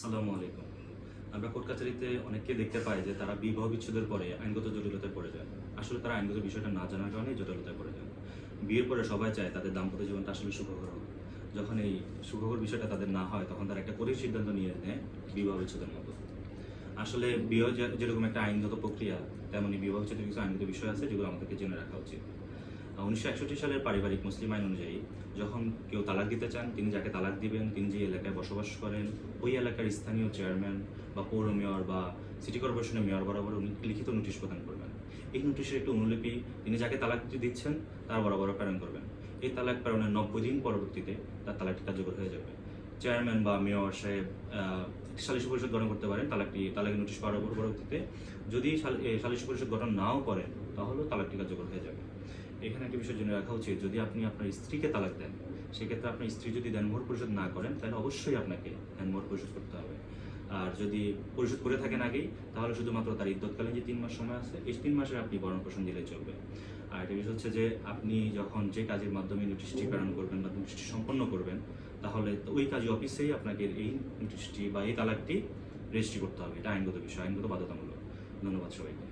আসসালামু আলাইকুম। আমরা কোর্ট কাছারিতে অনেককে দেখতে পাই যে তারা বিবাহ বিচ্ছেদের পরে আইনগত জটিলতায় পড়ে যায়। আসলে তারা আইনগত বিষয়টা না জানার কারণেই জটিলতায় পড়ে যায়। বিয়ের পরে সবাই চায় তাদের দাম্পত্য জীবনটা আসলে সুখকর হোক। যখন এই সুখকর বিষয়টা তাদের না হয় তখন তারা একটা কঠিন সিদ্ধান্ত নিয়ে নেয় বিবাহ বিচ্ছেদের মতো। আসলে বিবাহ যেরকম একটা আইনগত প্রক্রিয়া, তেমনি বিবাহ বিচ্ছেদের কিছু আইনগত বিষয় আছে যেগুলো আমাদেরকে জেনে রাখা উচিত। 1961 সালের পারিবারিক মুসলিম আইন অনুযায়ী যখন কেউ তালাক দিতে চান, তিনি যাকে তালাক দিবেন তিনি যে এলাকায় বসবাস করেন ওই এলাকার স্থানীয় চেয়ারম্যান বা পৌর মেয়র বা সিটি কর্পোরেশনের মেয়র বরাবর উনি লিখিত নোটিশ প্রদান করবেন। এই নোটিশের একটি অনুলিপি তিনি যাকে তালাক দিচ্ছেন তার বরাবর প্রেরণ করবেন। এই তালাক প্রেরণের 90 দিন পরবর্তীতে তার তালাকটি কার্যকর হয়ে যাবে। চেয়ারম্যান বা মেয়র সাহেব সালিসি পরিষদ গঠন করতে পারেন তালাকের নোটিশ পাওয়ার পরবর্তীতে। যদি সালিসি পরিষদ গঠন নাও করেন তাহলেও তালাকটি কার্যকর হয়ে যাবে। এখানে একটা বিষয় জেনে রাখা উচিত, যদি আপনি আপনার স্ত্রীকে তালাক দেন, সেক্ষেত্রে আপনার স্ত্রী যদি দেনমোহর পরিশোধ না করেন তাহলে অবশ্যই আপনাকে দেনমোহর পরিশোধ করতে হবে। আর যদি পরিশোধ করে থাকেন আগেই, তাহলে শুধুমাত্র তার ইদ্যৎকালীন যে 3 মাস সময় আছে এই 3 মাসে আপনি ভরণ পোষণ দিলেই চলবে। আর একটা বিষয় হচ্ছে যে আপনি যখন যে কাজের মাধ্যমে নোটিশটি প্রেরণ করবেন বা নোটিশটি সম্পন্ন করবেন, তাহলে ওই কাজী অফিসেই আপনাকে এই নোটিশটি বা এই তালাকটি রেজিস্ট্রি করতে হবে। এটা আইনগত বিষয়, আইনগত বাধ্যতামূলক। ধন্যবাদ সবাইকে।